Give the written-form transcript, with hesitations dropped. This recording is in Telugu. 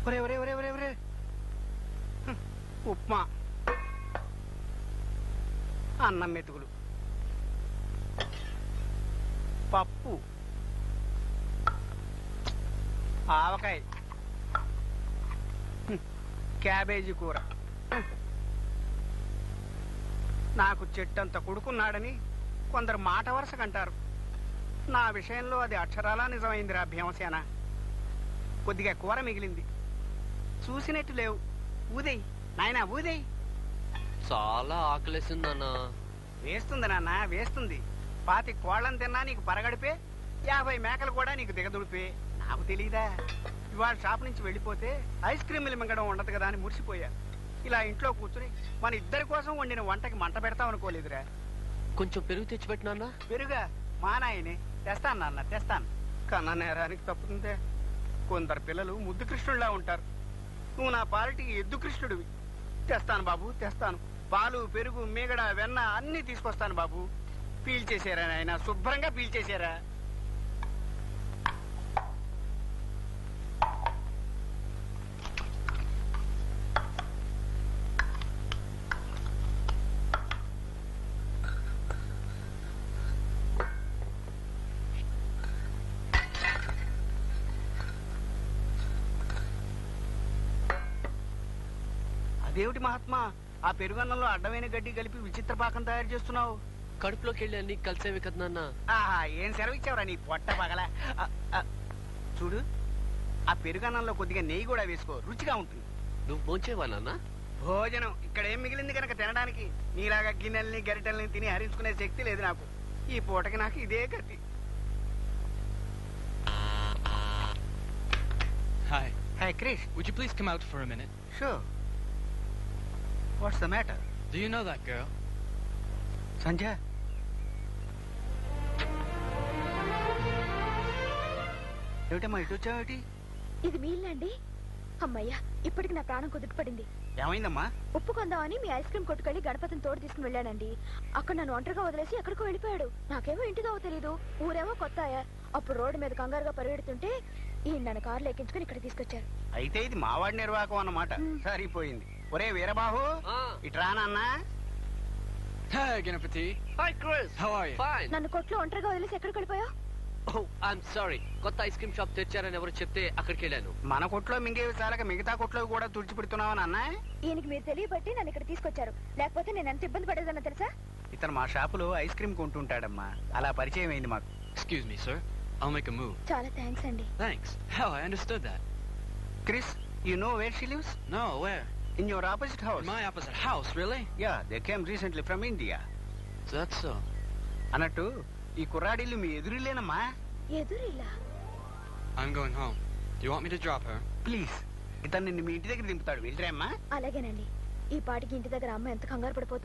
ఒరే ఒరే ఒరే ఒరే ఒరే ఉప్మా, అన్నం మెతుకులు, పప్పు, ఆవకాయ, క్యాబేజీ కూర. నాకు చెట్టంత కొడుకున్నాడని కొందరు మాట వరుసకంటారు. నా విషయంలో అది అక్షరాలా నిజమైందిరా భీమసేన. కొద్దిగా కూర మిగిలింది, చూసినట్టు లేవు. ఊదేయ్ నాయనా, ఊదేయ్. చాలా ఆకలేసిందన్నా. వేస్తుంది నాన్న, వేస్తుంది. 25 కోళ్ళని తిన్నా నీకు పరగడిపే, 50 మేకలు కూడా నీకు దిగదుడిపే. నాకు తెలీదా? ఇవాళ షాప్ నుంచి వెళ్ళిపోతే ఐస్ క్రీములు మింగడం ఉండదు కదా అని మురిసిపోయా. ఇలా ఇంట్లో కూర్చుని మన ఇద్దరి కోసం వండిన వంటకి మంట పెడతాం అనుకోలేదురా. కొంచెం పెరుగు తెచ్చిపెట్టినా? పెరుగా? మా నాయనే తెస్తాను నాన్న, తెస్తాను. కన్నా నేరానికి తప్పుతుందే. కొందరు పిల్లలు ముద్దు కృష్ణుడిలా ఉంటారు. నువ్వు నా పాలిటికి ఎద్దు కృష్ణుడివి. తెస్తాను బాబు, తెస్తాను. పాలు, పెరుగు, మీగడ, వెన్న అన్నీ తీసుకొస్తాను బాబు. పీల్చేసారా నాయన, శుభ్రంగా పీల్చేసారా. అదేమిటి మహాత్మా, ఆ పెరుగన్నంలో అడ్డమైన గడ్డి కలిపి విచిత్ర పాకం తయారు చేస్తున్నావు? కడుపులోకి వెళ్ళి అన్ని కలిసేవి కదా నాన్న. ఆహా, ఏం సెలవిచ్చావురా నీ పొట్ట పగల. చూడు, ఆ పెరుగన్నంలో కొద్దిగా నెయ్యి కూడా వేసుకో, రుచిగా ఉంటుంది. నువ్వు భోంచేవా నాన్న? భోజనం ఇక్కడ ఏం మిగిలింది కనుక తినడానికి. నీలాగా గిన్నెల్ని గరిటెల్ని తిని హరించుకునే శక్తి లేదు నాకు. ఈ పూటకి నాకు ఇదే గతి. Hi. Hey, Krish. Would you please come out for a minute? Sure. What's the matter? Do you know that girl? Sanjay? ఏమిటమ్మా ఇటు వచ్చావేటి? ఇది మీ ఇల్లు అండి? అమ్మయ్యా, ఇప్పటికి నా ప్రాణం కుదుటపడింది. ఏమైందమ్మా? ఉప్పు కొందామని మీ ఐస్ క్రీమ్ కొట్టుకెళ్ళి గణపతిని తోడు తీసుకుని వెళ్ళానండి. అక్కడ నన్ను ఒంటరిగా వదిలేసి ఎక్కడికో వెళ్ళిపోయాడు. నాకేమో ఇంటిదో తెలీదు, ఊరేమో కొత్త. అప్పుడు రోడ్డు మీద కంగారుగా పరిగెడుతుంటే ఈ నన్ను కారులో ఎక్కించుకుని ఇక్కడ తీసుకొచ్చారు. అయితే ఇది మావాడి నిర్వాహకం అన్నమాట. సరిపోయింది. ఒరే వీరబాహు, ఇట్రా నాన్న. Hi, Ganapati. Hi, Chris. How are you? Fine. నన్ను కొట్లో ఒంటరిగా వదిలేసి ఎక్కడికి వెళ్ళిపోయావు? Oh, I'm sorry. కొత్త ఐస్ క్రీమ్ షాప్ తెచ్చారని ఎవరు చెప్తే అక్కడికి వెళ్ళాను. మన కొట్లో మింగేవి చాలక మిగతా కొట్లో కూడా తుడిచిపెడుతున్నావా నాన్న? ఈయనకి మీరు తెలియబట్టి నన్ను ఇక్కడ తీసుకొచ్చారు. లేకపోతే నేను ఎంత ఇబ్బంది పడేదన్నా తెలుసా? ఇతను మా షాపులో ఐస్ క్రీమ్ కొంటుంటాడమ్మా. అలా పరిచయం అయింది మాకు. Excuse me, sir. I'll make a move. చాలా థ్యాంక్స్ అండి. Thanks. How? I understood that. Chris, you know where she lives? No, where? In your opposite house. In my opposite house, really? Yeah, they came recently from India. That's so. అన్నట్టు ఈ కుర్రాడిల్లు మీ ఎదురులేనమ్మా? ఎదురిలా? I'm going home. Do you want me to drop her? Please, ఇతను నిన్ను మీ ఇంటి దగ్గర దింపుతాడు. వెళ్ళిరామ్మా. అలాగేనండి. ఈ పాటికి ఇంటి దగ్గర అమ్మ ఎంత కంగారు పడిపోతూ